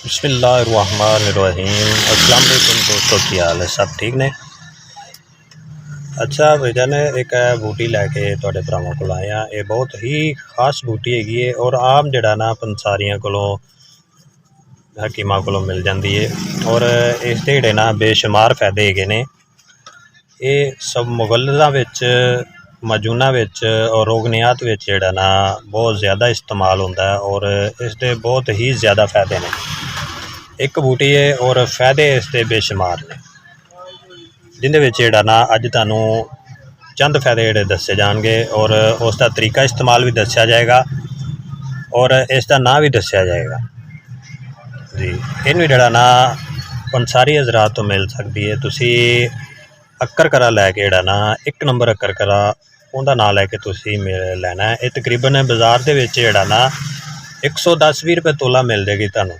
बिस्मिल्लाहिर्रहमानिर्रहीम। अस्सलाम वालेकुम दोस्तों, की हाल है? सब ठीक ने? अच्छा भैया ने एक बूटी लैके तुहाडे भरावां कोल आए हैं। ये बहुत ही खास बूटी हैगी है और आम जड़ा ना पंसारियां कोलों हकीमां कोलों मिल जाती है और इसके जेहड़े ना बेशुमार फायदे हैगे ने। ये सब मुगल्लां विच, मजूना विच और रोगनियात विच जेहड़ा ना बहुत ज़्यादा इस्तेमाल होंदा है और इसके बहुत ही ज़्यादा फायदे ने। एक बूटी है और फायदे इसके बेशुमार ने, जिंदे विच जेहड़ा ना अज तुहानूं चंद फायदे जेहड़े दस्से जाएंगे और उसका तरीका इस्तेमाल भी दस्या जाएगा और इसका नाम भी दस्या जाएगा जी। इनू जड़ा ना पंसारी हज़रात तो मिल सकती है। तुसी अक्कर करा लैके जड़ा ना 1 नंबर अक्कर करा उनका नाम लैके तुसी लैना है। ये तकरीबन बाज़ार के विच जड़ा ना 110-20 रुपये तोला मिल जाएगी तुहानूं।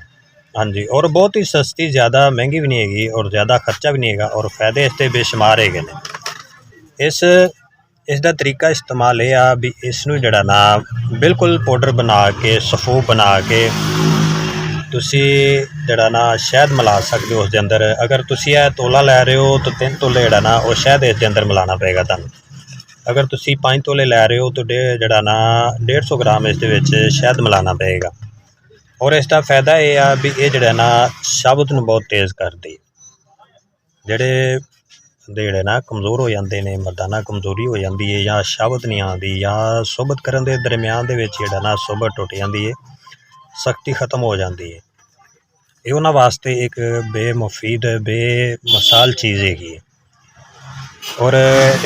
हाँ जी, और बहुत ही सस्ती, ज़्यादा महंगी भी नहीं हैगी और ज़्यादा खर्चा भी नहीं हैगा और फायदे इसके बेशुमार हैगे ने। इसका तरीका इस्तेमाल यह आ भी इसनूं जड़ा ना बिल्कुल पाउडर बना के, सफूफ बना के तुसी जड़ा ना शहद मिला सकते हो उसके अंदर। अगर तुसी यह तोला लै रहे हो तो 3 तोले जड़ा ना वो शहद इसके अंदर मिलाना पेगा तुहानूं। अगर तुसी 5 तोले लै रहे हो तो जड़ा ना 150 ग्राम इस शहद मिलाना पेगा। और इसका फायदा यह आ भी ये जड़ा ना शबद नूं बहुत तेज़ करदी। जेहड़े ना कमज़ोर हो जाते हैं, मर्दाना कमज़ोरी हो जाती है या शबद नहीं आती या सोबत करन दे दरम्यान दे विच जेहड़ा ना सोबत टुट जाती है, सख्ती खत्म हो जाती है। ये उन्हां वास्ते एक बेमुफीद, बेमिसाल चीज़ हैगी। और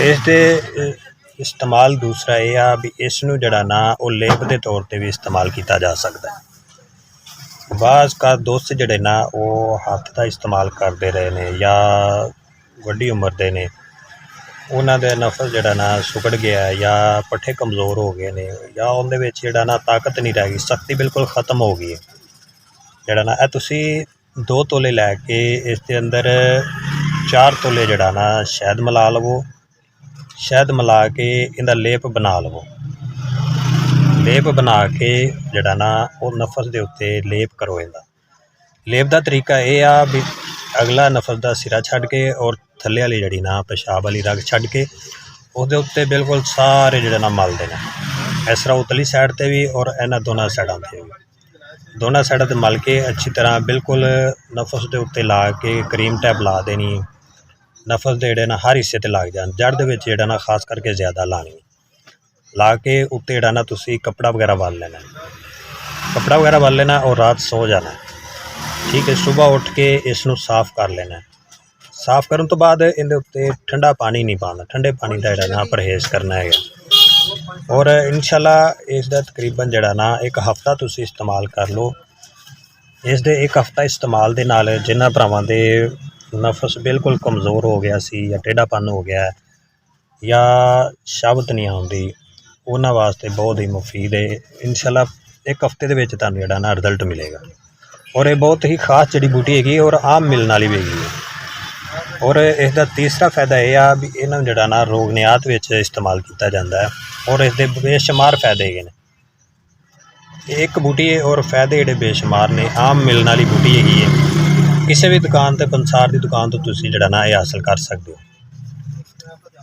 इसके इस्तेमाल दूसरा यह आ भी इसनूं जड़ा ना वो लेप के तौर पर भी इस्तेमाल किया जा सकता है। बाज़ का दोस्त जड़े ना वो हत्थ का इस्तेमाल करते रहे ने या वड्डी उम्र दे ने, उन्हां दे नफस जड़ा ना सुकड़ गया है या पट्ठे कमज़ोर हो गए ने या उनदे विच जड़ा ना ताकत नहीं रह गई, सख्ती बिल्कुल ख़त्म हो गई है। जड़ा ना तुसी 2 तोले लैके इसके अंदर 4 तोले जड़ा ना शहद मिला लवो। शहद मिला के इहदा लेप बना लवो। लेप बना के जड़ा ना वो नफस के उत्ते लेप करो। इहदा लेप का तरीका यह आ भी अगला नफस का सिरा छड्ड के और थल्ले वाली जड़ी ना पेशाब वाली रग छड्ड के उसदे उत्ते बिल्कुल सारे जड़े ना मल देना। इस तरह उतली साइड पर भी और इन्हां दोनों साइडों पर भी, दोनों साइडों पर मल के अच्छी तरह बिल्कुल नफस के उत्ते ला के क्रीम टैप ला देनी। नफस के जड़े ना हर हिस्से ते लग जान, जड़ दे विच जड़ा ना खास करके ज़्यादा लानी। ला के उत्ते जड़ा ना तुसी कपड़ा वगैरह बन लेना, कपड़ा वगैरह बन लेना और रात सो जाना। ठीक है, सुबह उठ के इसनूं साफ़ कर लेना। साफ़ करन तो बाद इहदे उत्ते ठंडा पानी नहीं पाना, ठंडे पानी का जड़ा ना परहेज़ करना है। और इंशाअल्लाह इसका तकरीबन जड़ा ना 1 हफ्ता तुसी इस्तेमाल कर लो। इस दे 1 हफ्ता इस्तेमाल दे नाल जिन्हां भरावां दे नफस बिल्कुल कमज़ोर हो गया सी या टेढ़ापन हो गया या शबद नहीं आती, उन्हां वास्ते बहुत ही मुफीद है। इंशाअल्लाह 1 हफ्ते दे विच तुहानूं जड़ा ना रिजल्ट मिलेगा। और ये बहुत ही खास जड़ी बूटी हैगी और आम मिलने वाली भी हैगी है। और इसका तीसरा फायदा यह आ भी इन्हां जड़ा ना रोगनियात विच इस्तेमाल किया जाता है और इसके बेशुमार फायदे हैगे ने। एक बूटी है और फायदे जेहड़े बेशुमार ने, आम मिलने वाली बूटी हैगी है। किसी भी दुकान ते, पंसार की दुकान तो तुसी जड़ा ना ये हासिल कर सकते हो।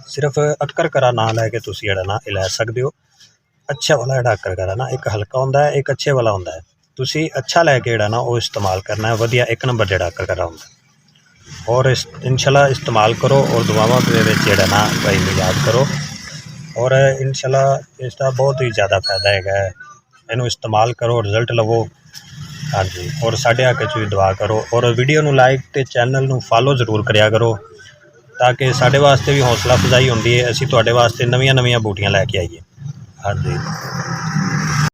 सिर्फ अक्कर करा ना लैके तुसी जड़ा ना लै सकते हो। अच्छा वाला जड़ा अक्कर करा ना, एक हल्का होंदा है, एक अच्छे वाला होंदा है। तुसी अच्छा लैके जड़ा ना वो इस्तेमाल करना है, वधिया 1 नंबर जड़ा अक्कर करा होंदा। और इंशाअल्लाह इस्तेमाल करो और दुआवां दे विच जड़ा ना भाई याद करो। और इंशाअल्लाह इसका बहुत ही ज़्यादा फायदा है। इनू इस्तेमाल करो, रिजल्ट लवो। हाँ जी, और साढ़े हक च भी दुआ करो और वीडियो नू लाइक तो चैनल नू फॉलो जरूर करिया करो ताकि साढ़े वास्ते भी हौसला अफजाई होंदी है, असीं तुहाडे वास्ते नवीं नवीं बूटियां लैके आईए। हाँ जी।